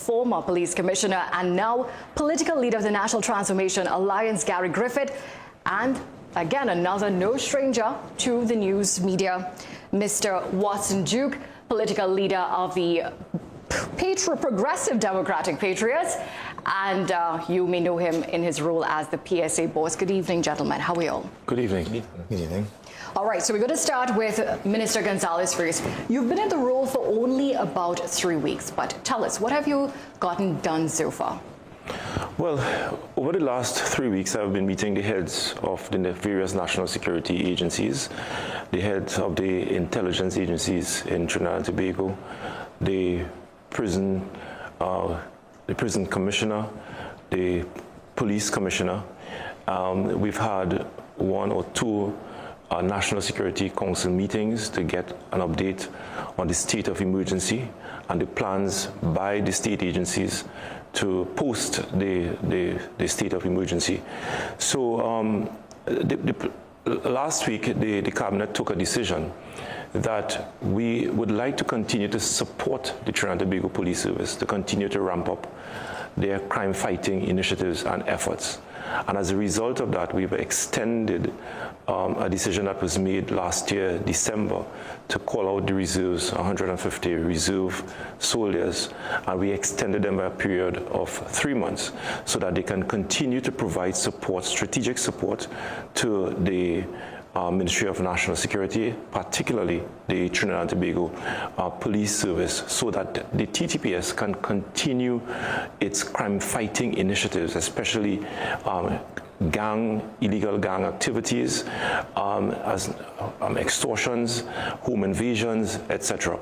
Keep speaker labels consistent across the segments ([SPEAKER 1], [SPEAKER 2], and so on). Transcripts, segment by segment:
[SPEAKER 1] Former police commissioner and now political leader of the National Transformation Alliance, Gary Griffith, and again another no stranger to the news media, Mr. Watson Duke, political leader of the Progressive Democratic Patriots, and you may know him in his role as the PSA boss. Good evening, gentlemen. How are you all?
[SPEAKER 2] Good evening.
[SPEAKER 3] Good evening.
[SPEAKER 1] All right, so we're going to start with Minister Gonzalez first. You've been in the role for only about 3 weeks, but tell us, what have you gotten done so far?
[SPEAKER 2] Well, over the last 3 weeks, I've been meeting the heads of the various national security agencies, the heads of the intelligence agencies in Trinidad and Tobago, the prison commissioner, the police commissioner. We've had 1 or 2 National Security Council meetings to get an update on the state of emergency and the plans by the state agencies to post the state of emergency. So last week, the cabinet took a decision that we would like to continue to support the Trinidad and Tobago Police Service to continue to ramp up their crime-fighting initiatives and efforts. And as a result of that, we've extended a decision that was made last year, December, to call out the reserves, 150 reserve soldiers, and we extended them by a period of 3 months so that they can continue to provide support, strategic support, to the Ministry of National Security, particularly the Trinidad and Tobago Police Service, so that the TTPS can continue its crime-fighting initiatives, especially illegal gang activities, as extortions, home invasions, etc.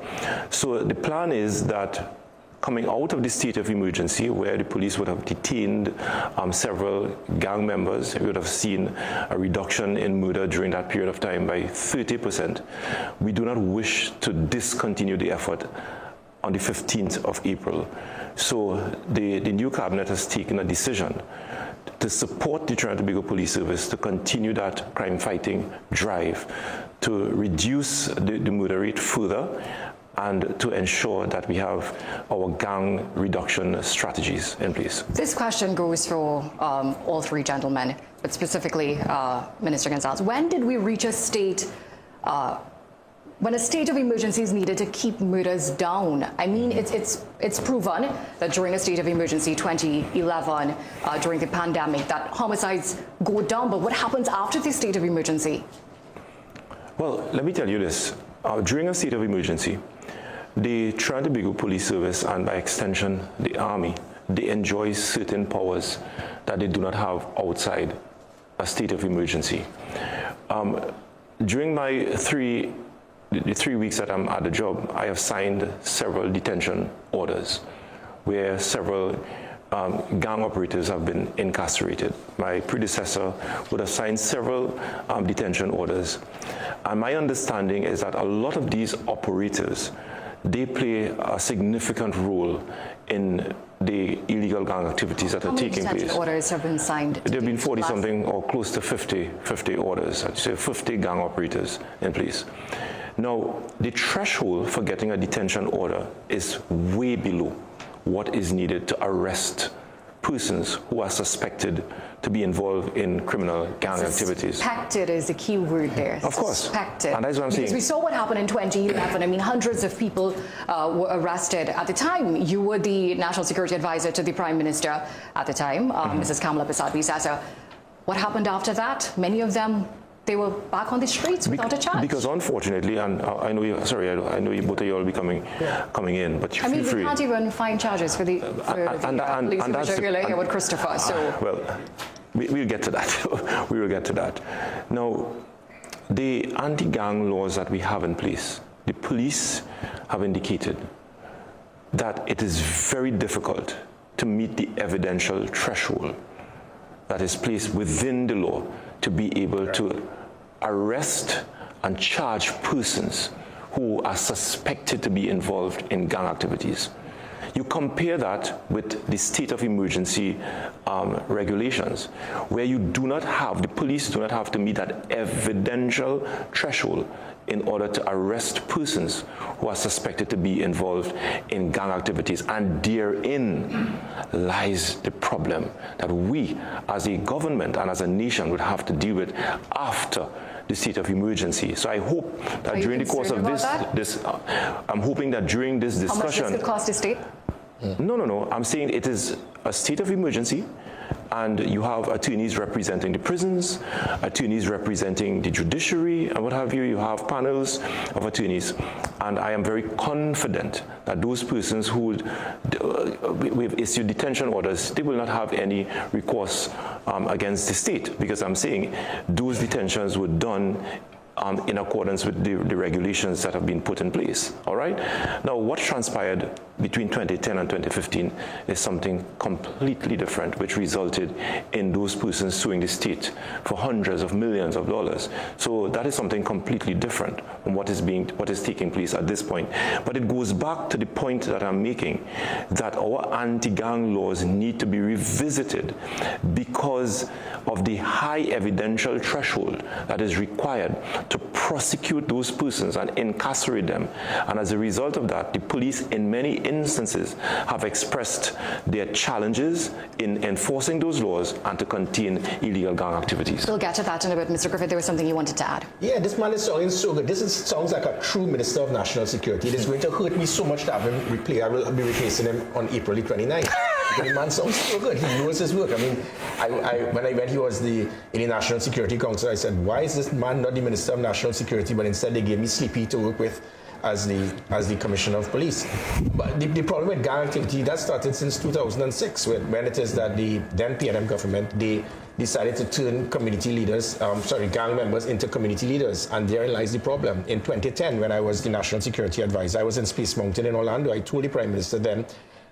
[SPEAKER 2] So the plan is that coming out of the state of emergency, where the police would have detained several gang members, we would have seen a reduction in murder during that period of time by 30%. We do not wish to discontinue the effort on the 15th of April. So the new cabinet has taken a decision to support the Trinidad and Tobago Police Service to continue that crime-fighting drive, to reduce the murder rate further, and to ensure that we have our gang reduction strategies in place.
[SPEAKER 1] This question goes for all 3 gentlemen, but specifically Minister Gonzalez. When did we reach a state, when a state of emergency is needed to keep murders down? I mean, it's proven that during a state of emergency, 2011, during the pandemic, that homicides go down, but what happens after the state of emergency?
[SPEAKER 2] Well, let me tell you this. During a state of emergency, the Trinidad and Tobago Police Service, and by extension, the Army, they enjoy certain powers that they do not have outside a state of emergency. During my the 3 weeks that I'm at the job, I have signed several detention orders where several gang operators have been incarcerated. My predecessor would have signed several detention orders. And my understanding is that a lot of these operators, they play a significant role in the illegal gang activities that are taking place.
[SPEAKER 1] How many detention orders have been signed?
[SPEAKER 2] There have been 40-something or close to 50 orders, I'd say 50 gang operators in place. Now, the threshold for getting a detention order is way below what is needed to arrest persons who are suspected to be involved in criminal gang activities.
[SPEAKER 1] Suspected is the key word there.
[SPEAKER 2] Of course.
[SPEAKER 1] Suspected.
[SPEAKER 2] And that's what I'm saying.
[SPEAKER 1] Because we saw what happened in 2011. I mean, hundreds of people were arrested. At the time, you were the National Security Advisor to the Prime Minister at the time, Mrs. Kamala Persad-Bissessar. What happened after that? Many of them, they were back on the streets without a charge. Because
[SPEAKER 2] unfortunately, and I know you, sorry, I know you both of you will be coming in, but
[SPEAKER 1] I mean,
[SPEAKER 2] feel free.
[SPEAKER 1] we can't even find charges for the police commissioner here with Christopher, so.
[SPEAKER 2] Well, we'll get to that. We will get to that. Now, the anti-gang laws that we have in place, the police have indicated that it is very difficult to meet the evidential threshold that is placed within the law to be able to arrest and charge persons who are suspected to be involved in gang activities. You compare that with the state of emergency regulations, where you do not have, the police do not have to meet that evidential threshold in order to arrest persons who are suspected to be involved in gang activities. And therein lies the problem that we as a government and as a nation would have to deal with after the state of emergency. So I hope that during the course of I'm hoping that during this discussion...
[SPEAKER 1] How much does it cost the state?
[SPEAKER 2] No. I'm saying it is a state of emergency, and you have attorneys representing the prisons, attorneys representing the judiciary, and what have you. You have panels of attorneys. And I am very confident that those persons who we've issued detention orders, they will not have any recourse against the state, because I'm saying those detentions were done in accordance with the regulations that have been put in place, all right? Now, what transpired between 2010 and 2015 is something completely different, which resulted in those persons suing the state for hundreds of millions of dollars. So that is something completely different from what is taking place at this point. But it goes back to the point that I'm making, that our anti-gang laws need to be revisited because of the high evidential threshold that is required to prosecute those persons and incarcerate them. And as a result of that, the police in many instances have expressed their challenges in enforcing those laws and to contain illegal gang activities.
[SPEAKER 1] We'll get to that in a bit. Mr. Griffith, there was something you wanted to add.
[SPEAKER 3] Yeah, this man is sounding so good. Sounds like a true Minister of National Security. It is going to hurt me so much to have him replay. I will be replacing him on April 29th. The man sounds so good. He knows his work. I mean, when he was in the National Security Council, I said, why is this man not the Minister of National Security? But instead they gave me Sleepy to work with as the Commissioner of Police. But the problem with gang activity, that started since 2006, when it is that the then PNM government, they decided to turn community leaders, gang members into community leaders, and therein lies the problem. In 2010, when I was the National Security Advisor, I was in Space Mountain in Orlando. I told the Prime Minister then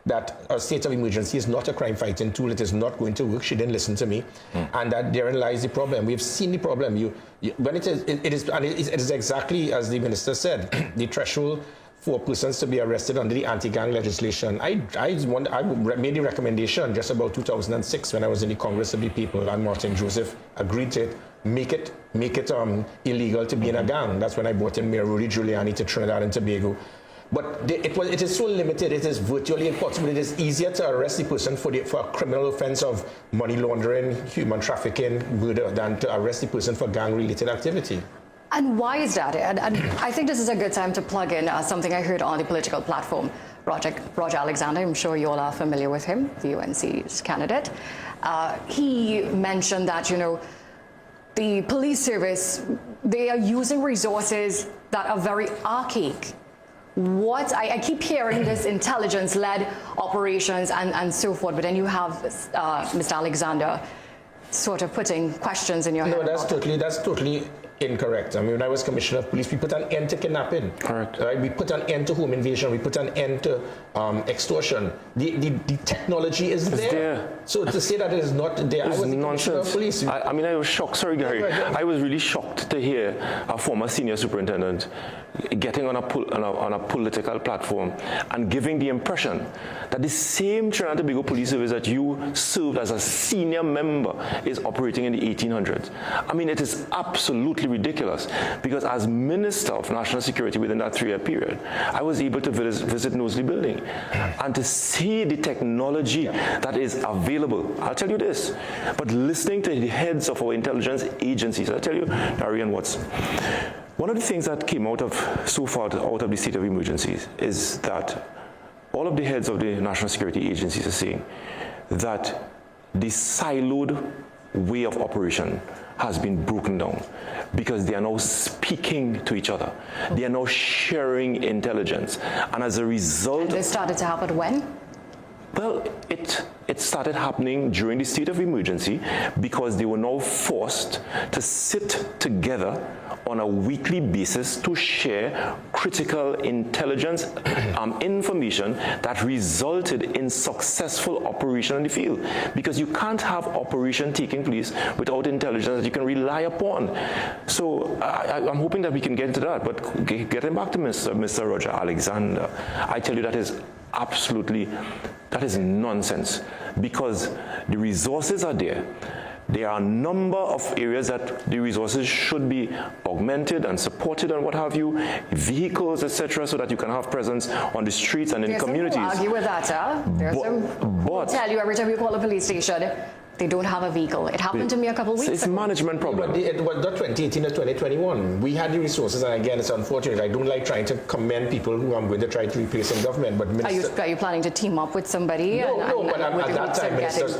[SPEAKER 3] that a state of emergency is not a crime-fighting tool. It is not going to work. She didn't listen to me, and that therein lies the problem. We've seen the problem. When it is exactly as the minister said, the threshold for persons to be arrested under the anti-gang legislation. I made the recommendation just about 2006 when I was in the Congress of the People, and Martin Joseph agreed to it. Make it illegal to be in a gang. That's when I brought in Mayor Rudy Giuliani to Trinidad and Tobago. But it is so limited, it is virtually impossible. It is easier to arrest the person for a criminal offense of money laundering, human trafficking, murder, than to arrest the person for gang-related activity. And
[SPEAKER 1] why is that? And I think this is a good time to plug in something I heard on the political platform. Roger Alexander, I'm sure you all are familiar with him, the UNC's candidate. He mentioned that, the police service, they are using resources that are very archaic. I keep hearing this intelligence-led operations and so forth, but then you have Mr. Alexander sort of putting questions in your head. No, that's totally incorrect. I mean, when I was Commissioner of Police, we put an end to kidnapping. Correct. Right? We put an end to home invasion. We put an end to extortion. The technology is there. So to say that it is not there, I was the Commissioner of Police.
[SPEAKER 2] I mean, I was shocked. Sorry, Gary. I was really shocked to hear a former senior superintendent getting on a political platform and giving the impression that the same Trinidad and Tobago Police Service that you served as a senior member is operating in the 1800s. I mean, it is absolutely ridiculous, because as Minister of National Security within that 3-year period, I was able to visit Knowsley Building and to see the technology that is available. I'll tell you this, but listening to the heads of our intelligence agencies, I'll tell you, Darian Watts, one of the things that came out of the state of emergencies is that all of the heads of the national security agencies are saying that the siloed way of operation has been broken down, because they are now speaking to each other. They are now sharing intelligence. And as a result... And this started to happen when? Well, it started happening during the state of emergency, because they were now forced to sit together on a weekly basis to share critical intelligence information that resulted in successful operation in the field. Because you can't have operation taking place without intelligence that you can rely upon. So I'm hoping that we can get into that. But getting back to Mr. Roger Alexander, I tell you that is absolutely, that is nonsense, because the resources are there. There are a number of areas that the resources should be augmented and supported and what have you, vehicles, etc., so that you can have presence on the streets and in communities.
[SPEAKER 1] Some who argue with that, huh? There's some who tell you every time you call a police station, they don't have a vehicle. It happened to me a couple of weeks ago.
[SPEAKER 2] It's a management problem.
[SPEAKER 3] It was not 2018 or 2021. We had the resources, and again, it's unfortunate. I don't like trying to commend people who I'm going to try to replace in government. But
[SPEAKER 1] are you planning to team up with somebody?
[SPEAKER 3] No, but at that time,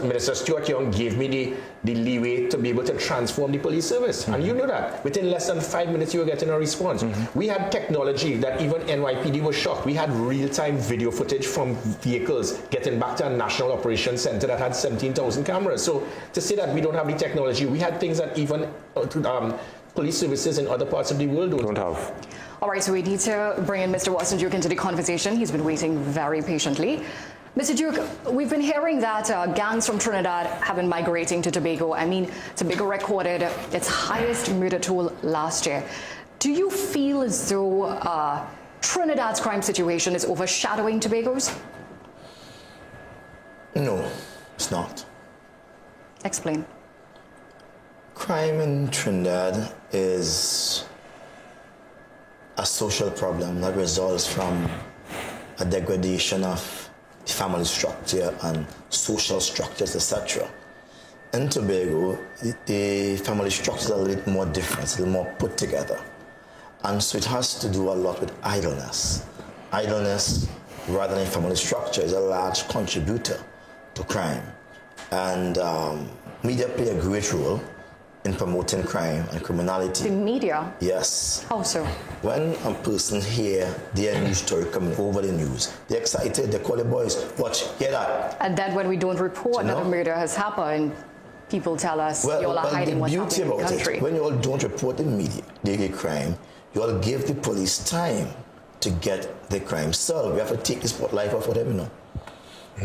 [SPEAKER 3] Minister Stuart Young gave me the leeway to be able to transform the police service. And you know that. Within less than 5 minutes, you were getting a response. We had technology that even NYPD was shocked. We had real-time video footage from vehicles getting back to a national operations center that had 17,000 cameras. So to say that we don't have the technology, we had things that even police services in other parts of the world don't have.
[SPEAKER 1] All right, so we need to bring in Mr. Watson Duke into the conversation. He's been waiting very patiently. Mr. Duke, we've been hearing that gangs from Trinidad have been migrating to Tobago. I mean, Tobago recorded its highest murder toll last year. Do you feel as though Trinidad's crime situation is overshadowing Tobago's?
[SPEAKER 4] No, it's not.
[SPEAKER 1] Explain.
[SPEAKER 4] Crime in Trinidad is a social problem that results from a degradation of family structure and social structures, etc. In Tobago, the family structure is a little bit more different, it's a little more put together. And so it has to do a lot with idleness. Idleness, rather than family structure, is a large contributor to crime. And media play a great role in promoting crime and criminality.
[SPEAKER 1] The media?
[SPEAKER 4] Yes.
[SPEAKER 1] How so?
[SPEAKER 4] When a person hear their news story coming over the news, they're excited, they call the boys, watch, hear that.
[SPEAKER 1] And then when we don't report that a murder has happened, people tell us you all are hiding what's happening in the country.
[SPEAKER 4] When you all don't report the media, the crime, you all give the police time to get the crime solved. We have to take the spotlight off whatever, you know,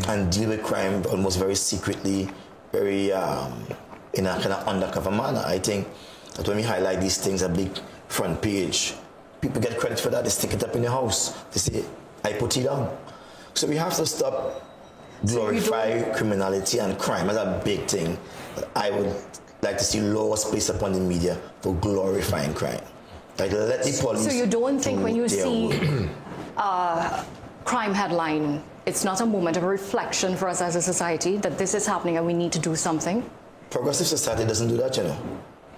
[SPEAKER 4] and deal with crime almost very secretly, very in a kind of undercover manner. I think that when we highlight these things, a big front page, people get credit for that. They stick it up in the house. They say, I put it down. So we have to stop glorify criminality and crime as a big thing. I would like to see laws placed upon the media for glorifying crime. Like, let the police.
[SPEAKER 1] So you don't think when you see crime headline, it's not a moment of reflection for us as a society that this is happening and we need to do something?
[SPEAKER 4] Progressive society doesn't do that, you know.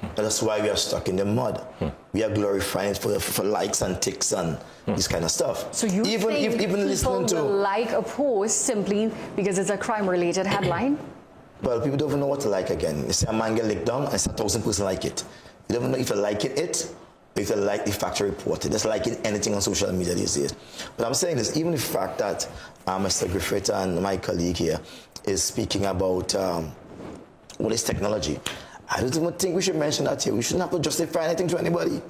[SPEAKER 4] And that's why we are stuck in the mud. We are glorifying for likes and ticks and this kind of stuff.
[SPEAKER 1] So you
[SPEAKER 4] even
[SPEAKER 1] think
[SPEAKER 4] even listening to
[SPEAKER 1] will like a post simply because it's a crime-related headline?
[SPEAKER 4] Well, people don't even know what to like again. They say a man get licked down and it's 1,000 person like it. You don't even know if you like it or if you like the fact to report it. Just liking anything on social media these days. But I'm saying this, even the fact that Mr. Griffith and my colleague here is speaking about all this technology, I don't even think we should mention that here. We shouldn't have to justify anything to anybody.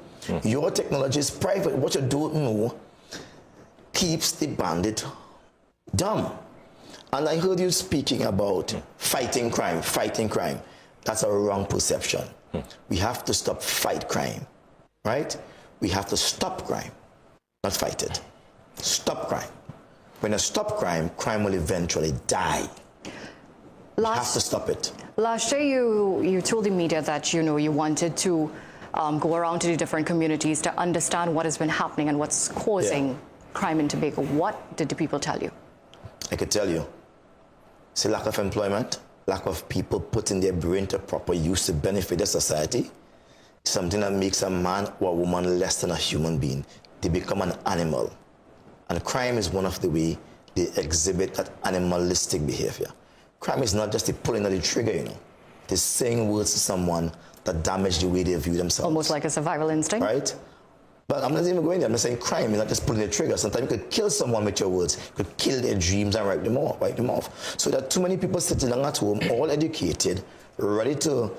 [SPEAKER 4] Your technology is private. What you don't know keeps the bandit dumb. And I heard you speaking about fighting crime. That's a wrong perception. We have to stop fight crime, right? We have to stop crime, not fight it. Stop crime. When you stop crime, crime will eventually die. You have to stop it.
[SPEAKER 1] Last year, you told the media that you wanted to go around to the different communities to understand what has been happening and what's causing crime in Tobago. What did the people tell you?
[SPEAKER 4] I could tell you. It's a lack of employment, lack of people putting their brain to proper use to benefit the society. Something that makes a man or a woman less than a human being. They become an animal. And crime is one of the ways they exhibit that animalistic behavior. Crime is not just the pulling of the trigger, you know. It is saying words to someone that damage the way they view themselves.
[SPEAKER 1] Almost like a survival instinct.
[SPEAKER 4] Right? But I'm not even going there. I'm not saying crime is not just pulling the trigger. Sometimes you could kill someone with your words. You could kill their dreams and write them off. So there are too many people sitting down at home, all educated, ready to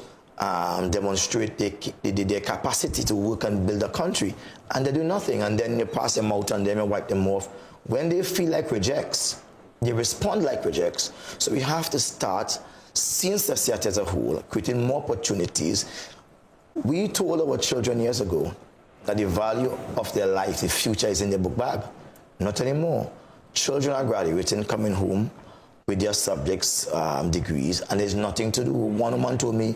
[SPEAKER 4] demonstrate their capacity to work and build a country. And they do nothing. And then you pass them out and then you wipe them off. When they feel like rejects, they respond like rejects. So we have to start seeing society as a whole, creating more opportunities. We told our children years ago that the value of their life, the future, is in their book bag. Not anymore. children are graduating, coming home with their subjects, degrees, and there's nothing to do. One woman told me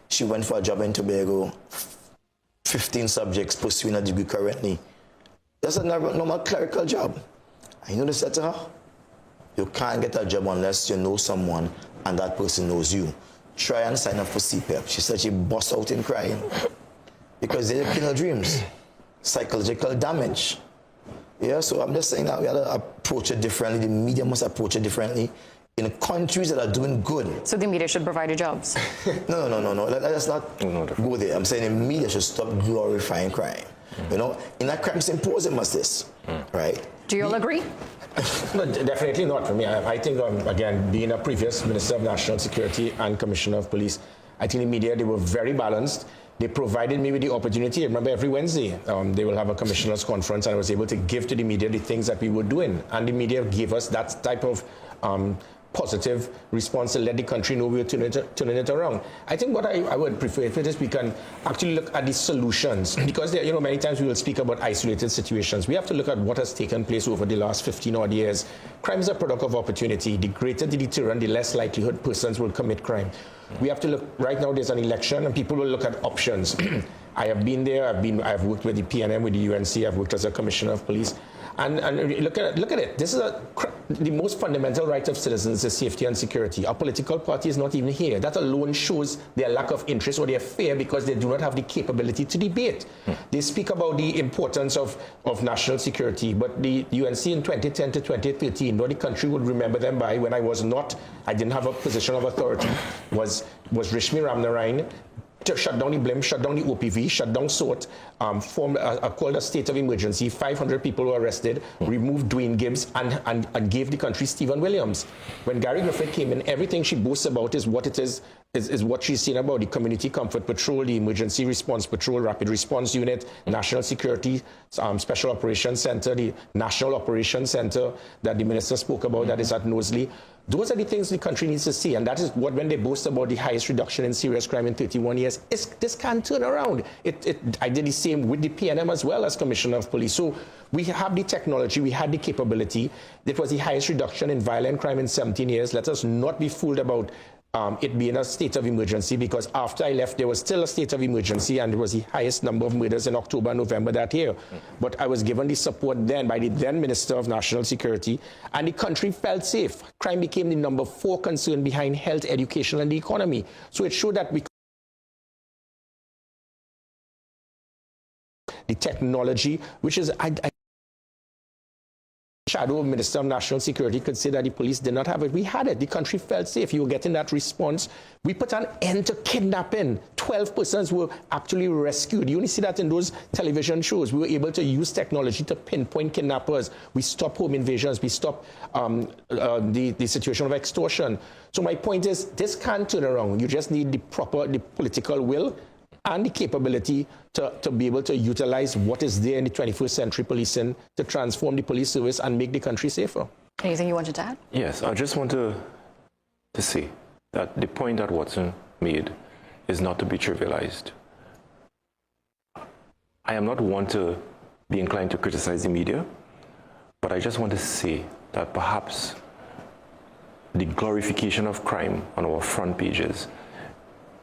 [SPEAKER 4] she went for a job in Tobago, 15 subjects pursuing a degree currently. That's a normal clerical job. And you know they said to her, you can't get a job unless you know someone and that person knows you. Try and sign up for CPEP. She said she burst out in crying because they kill her dreams. Psychological damage. Yeah, so I'm just saying that we have to approach it differently. The media must approach it differently. In countries that are doing good.
[SPEAKER 1] So the media should provide you jobs?
[SPEAKER 4] No. Let's not go there. I'm saying the media should stop glorifying crime. You know, in a crime symposium as this, right?
[SPEAKER 1] Do you all agree?
[SPEAKER 3] No, definitely not for me. I think, again, being a previous Minister of National Security and Commissioner of Police, I think the media, they were very balanced. They provided me with the opportunity. I remember every Wednesday, they will have a commissioners conference, and I was able to give to the media the things that we were doing. And the media gave us that type of positive response to let the country know we were turning it around. I think what I would prefer is we can actually look at the solutions, because there, you know, many times we will speak about isolated situations. We have to look at what has taken place over the last 15 odd years. Crime is a product of opportunity. The greater the deterrent, the less likelihood persons will commit crime. We have to look, right now there's an election and people will look at options. I have been there, I've worked with the PNM, with the UNC, I've worked as a commissioner of police. And look at it. This is the most fundamental right of citizens is safety and security. Our political party is not even here. That alone shows their lack of interest or their fear because they do not have the capability to debate. They speak about the importance of national security, but the UNC in 2010 to 2013, what the country would remember them by, when I didn't have a position of authority, was Rishmi Ramnarayan, to shut down the BLIM, shut down the OPV, shut down SORT, called a state of emergency. 500 people were arrested, removed Dwayne Gibbs, and gave the country Stephen Williams. When Gary Griffith came in, everything she boasts about is what it is what she's saying about the Community Comfort Patrol, the Emergency Response Patrol, Rapid Response Unit, National Security, Special Operations Center, the National Operations Center that the minister spoke about, that is at Knowsley. Those are the things the country needs to see, and that is what, when they boast about the highest reduction in serious crime in 31 years, this can't turn around. I did the same with the PNM as well as Commissioner of Police. So we have the technology, we had the capability. It was the highest reduction in violent crime in 17 years. Let us not be fooled about it being a state of emergency, because after I left, there was still a state of emergency, and it was the highest number of murders in October and November that year. But I was given the support then by the then Minister of National Security, and the country felt safe. Crime became the number 4 concern behind health, education, and the economy. So it showed that the technology, which is, shadow Minister of National Security could say that the police did not have it. We had it. The country felt safe. You were getting that response. We put an end to kidnapping. 12 persons were actually rescued. You only see that in those television shows. We were able to use technology to pinpoint kidnappers. We stopped home invasions. We stopped the situation of extortion. So my point is, this can't turn around. You just need the political will and the capability to be able to utilize what is there in the 21st century policing to transform the police service and make the country safer.
[SPEAKER 1] Anything you wanted to add?
[SPEAKER 2] Yes, I just want to say that the point that Watson made is not to be trivialized. I am not one to be inclined to criticize the media, but I just want to say that perhaps the glorification of crime on our front pages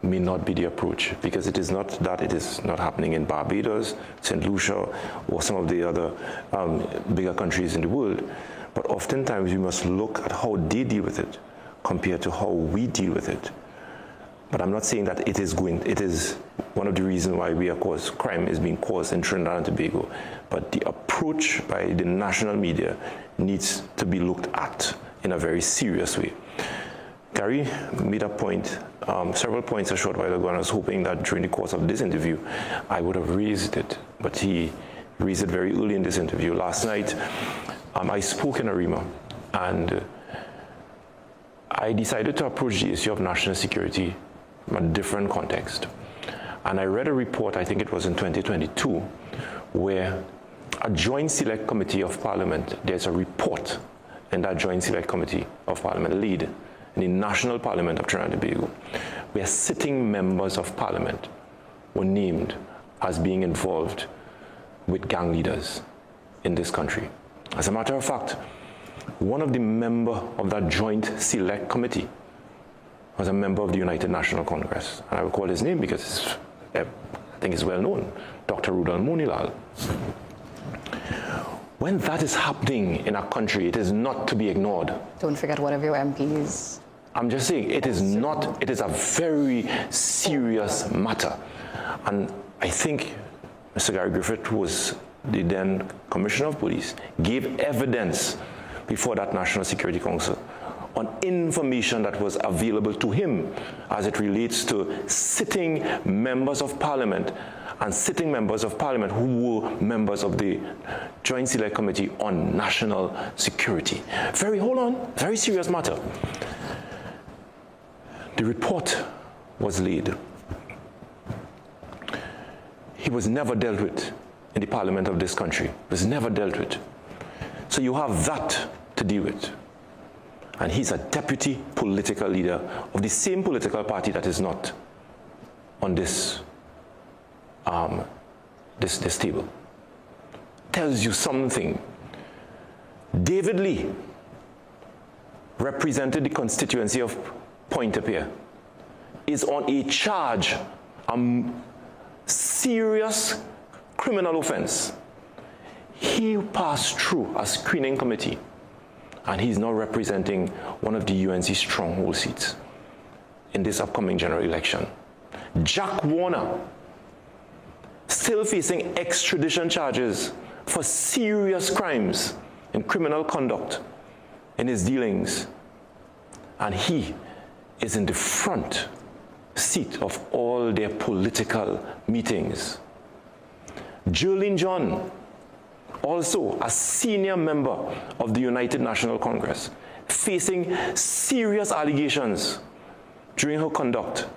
[SPEAKER 2] may not be the approach, because it is not that it is not happening in Barbados, St. Lucia, or some of the other bigger countries in the world, but oftentimes we must look at how they deal with it compared to how we deal with it. But I'm not saying that it is one of the reasons why crime is being caused in Trinidad and Tobago, but the approach by the national media needs to be looked at in a very serious way. Gary made a point, several points a short while ago, and I was hoping that during the course of this interview, I would have raised it, but he raised it very early in this interview. Last night, I spoke in Arima, and I decided to approach the issue of national security from a different context. And I read a report, I think it was in 2022, where a Joint Select Committee of Parliament, there's a report in that Joint Select Committee of Parliament lead in the National Parliament of Trinidad and Tobago, where sitting members of Parliament were named as being involved with gang leaders in this country. As a matter of fact, one of the members of that joint select committee was a member of the United National Congress. And I recall his name because I think it's well known, Dr. Rudal Monilal. When that is happening in our country, it is not to be ignored.
[SPEAKER 1] Don't forget one of your MPs.
[SPEAKER 2] I'm just saying, it is not, it is a very serious matter. And I think Mr. Gary Griffith, who was the then Commissioner of Police, gave evidence before that National Security Council on information that was available to him as it relates to sitting members of Parliament and sitting members of Parliament who were members of the Joint Select Committee on National Security. Very serious matter. The report was laid. He was never dealt with in the Parliament of this country. It was never dealt with. So you have that to deal with. And he's a deputy political leader of the same political party that is not on this table. Tells you something. David Lee represented the constituency of Pointe-a-Pierre, is on a charge, serious criminal offense. He passed through a screening committee, and he's now representing one of the UNC stronghold seats in this upcoming general election. Jack Warner, still facing extradition charges for serious crimes and criminal conduct in his dealings, and he is in the front seat of all their political meetings. Jolene John, also a senior member of the United National Congress, facing serious allegations during her conduct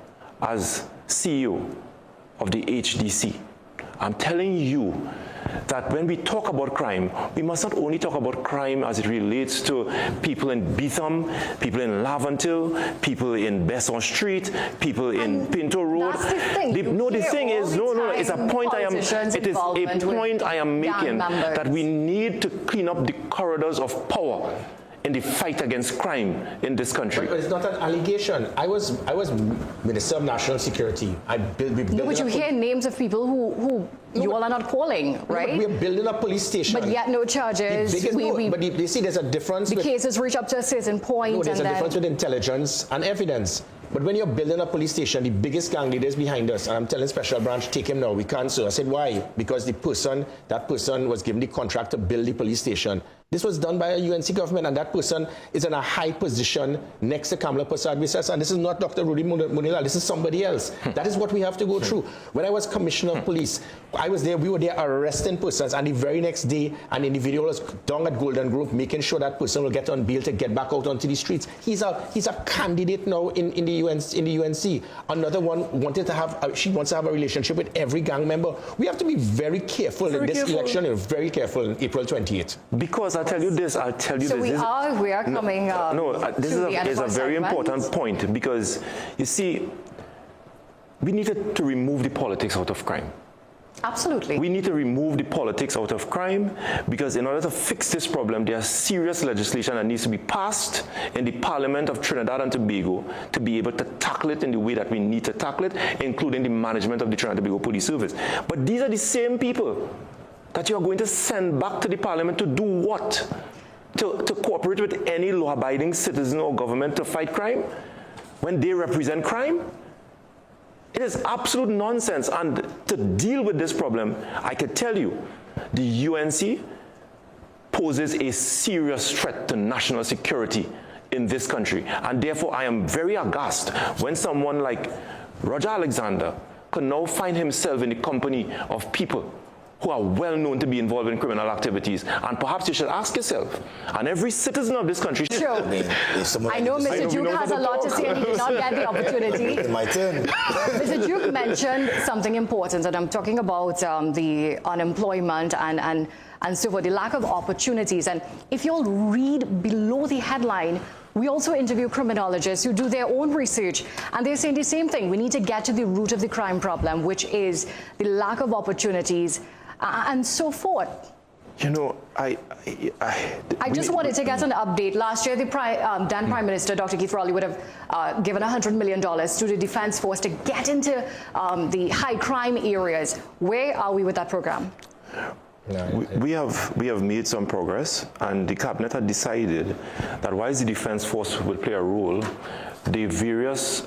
[SPEAKER 2] as CEO of the HDC. I'm telling you that when we talk about crime, we must not only talk about crime as it relates to people in Beetham, people in Laventille, people in Besson Street, people in Pinto Road.
[SPEAKER 1] That's the thing.
[SPEAKER 2] It's a point I am making, that we need to clean up the corridors of power in the fight against crime in this country.
[SPEAKER 3] But it's not an allegation. I was Minister of National Security.
[SPEAKER 1] But you hear names of people who you all are not calling, right?
[SPEAKER 3] No, we're building a police station.
[SPEAKER 1] But yet no charges.
[SPEAKER 3] But you see, there's a difference.
[SPEAKER 1] The cases reach up to a certain point.
[SPEAKER 3] No, there's a difference with intelligence and evidence. But when you're building a police station, the biggest gang leader is behind us. And I'm telling Special Branch, take him now. We can't sue. I said, why? Because that person was given the contract to build the police station. This was done by a UNC government, and that person is in a high position next to Kamala Prasad-Biswas. And this is not Dr. Rudy Munila. This is somebody else. That is what we have to go through. When I was Commissioner of Police, I was there. We were there arresting persons. And the very next day, an individual was down at Golden Grove, making sure that person will get on bail to get back out onto the streets. He's a candidate now in the UNC. Another one wanted to have. She wants to have a relationship with every gang member. We have to be very careful in this election. And very careful in April 28th.
[SPEAKER 2] Because I'll tell you this.
[SPEAKER 1] So we are coming.
[SPEAKER 2] This is a very important point, because you see, we needed to remove the politics out of crime.
[SPEAKER 1] Absolutely.
[SPEAKER 2] We need to remove the politics out of crime, because in order to fix this problem, there is serious legislation that needs to be passed in the Parliament of Trinidad and Tobago to be able to tackle it in the way that we need to tackle it, including the management of the Trinidad and Tobago Police Service. But these are the same people that you are going to send back to the Parliament to do what? To cooperate with any law-abiding citizen or government to fight crime when they represent crime? It is absolute nonsense. And to deal with this problem, I could tell you, the UNC poses a serious threat to national security in this country. And therefore, I am very aghast when someone like Roger Alexander can now find himself in the company of people who are well known to be involved in criminal activities. And perhaps you should ask yourself, and every citizen of this country should.
[SPEAKER 1] Sure. I know Mr. Duke has a lot to say and he did not get the opportunity.
[SPEAKER 4] My turn.
[SPEAKER 1] Mr. Duke mentioned something important, and I'm talking about the unemployment and so forth, the lack of opportunities. And if you'll read below the headline, we also interview criminologists who do their own research, and they're saying the same thing. We need to get to the root of the crime problem, which is the lack of opportunities and so forth.
[SPEAKER 2] You know,
[SPEAKER 1] I just wanted to get an update. Last year, the then Prime Minister, Dr. Keith Rowley, would have given $100 million to the Defence Force to get into the high crime areas. Where are we with that program?
[SPEAKER 2] We have made some progress, and the cabinet had decided that whilst the Defence Force will play a role, the various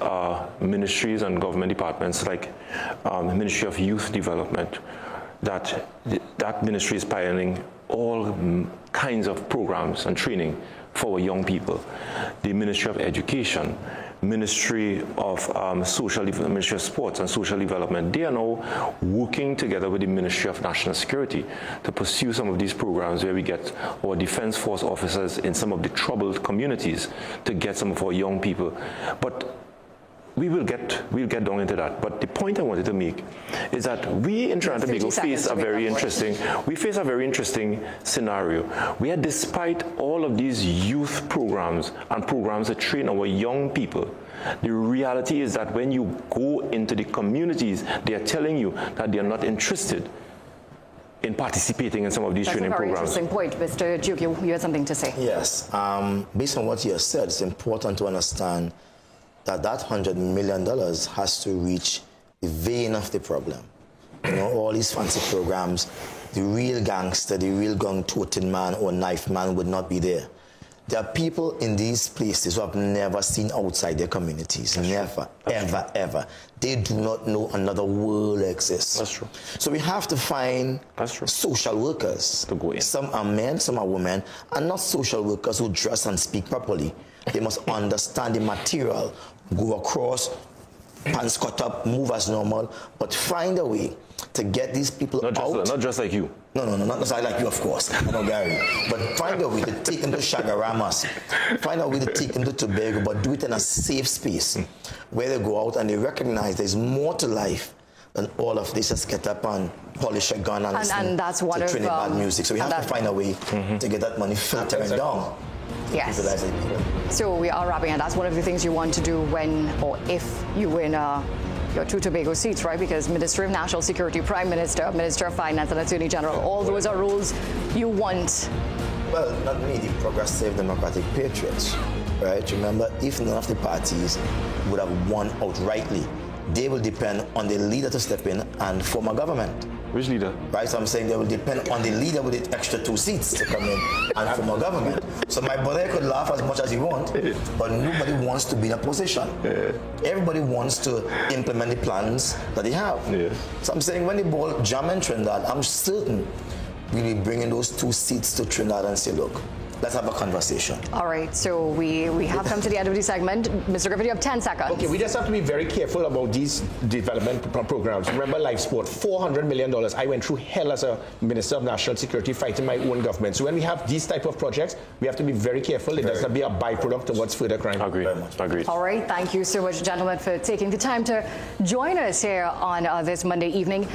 [SPEAKER 2] ministries and government departments, like the Ministry of Youth Development, that ministry is pioneering all kinds of programs and training for young people. The Ministry of Education, Ministry of Ministry of Sports and Social Development, they are now working together with the Ministry of National Security to pursue some of these programs where we get our Defence Force officers in some of the troubled communities to get some of our young people. But we'll get down into that. But the point I wanted to make is that we in Trinidad and Tobago face a very interesting scenario where, despite all of these youth programs and programs that train our young people, the reality is that when you go into the communities, they are telling you that they are not interested in participating in some of these training programs.
[SPEAKER 1] That's a very interesting point. Mr. Duke, you had something to say.
[SPEAKER 4] Yes. Based on what you have said, it's important to understand that $100 million has to reach the vein of the problem. You know, all these fancy programs, the real gangster, the real gun-toting man or knife man would not be there. There are people in these places who have never seen outside their communities. Never, ever. They do not know another world exists.
[SPEAKER 2] That's true.
[SPEAKER 4] So we have to find social workers.
[SPEAKER 2] To go in.
[SPEAKER 4] Some are men, some are women, and not social workers who dress and speak properly. They must understand the material, go across, pants cut up, move as normal, but find a way to get these people out.
[SPEAKER 2] Not just like you.
[SPEAKER 4] No, not just like you, of course. No, Gary. But find a way to take them to Chagaramas. Find a way to take them to Tobago, but do it in a safe space where they go out and they recognize there's more to life than all of this. Just get up and polish a gun and listen to Trinidad music. So we have to find a way to get that money filtering down.
[SPEAKER 1] Yes. So we are wrapping, and that's one of the things you want to do when or if you win your two Tobago seats, right? Because Ministry of National Security, Prime Minister, Minister of Finance, and Attorney General, all those are roles you want.
[SPEAKER 4] Well, not me, the Progressive Democratic Patriots, right? Remember, if none of the parties would have won outrightly, they will depend on the leader to step in and form a government.
[SPEAKER 2] Which leader?
[SPEAKER 4] Right, so I'm saying they will depend on the leader with the extra 2 seats to come in and form a government. So my brother could laugh as much as he wants, but nobody wants to be in a position. Everybody wants to implement the plans that they have. So I'm saying when the ball jam in Trinidad, I'm certain we'll be bringing those 2 seats to Trinidad and say, look, let's have a conversation.
[SPEAKER 1] All right, so we have come to the end of the segment. Mr. Griffith, you have 10 seconds.
[SPEAKER 3] Okay, we just have to be very careful about these development programs. Remember life sport, $400 million. I went through hell as a Minister of National Security fighting my own government. So when we have these type of projects, we have to be very careful. It does not be a byproduct towards further crime.
[SPEAKER 2] Agreed.
[SPEAKER 1] All right, thank you so much, gentlemen, for taking the time to join us here on this Monday evening.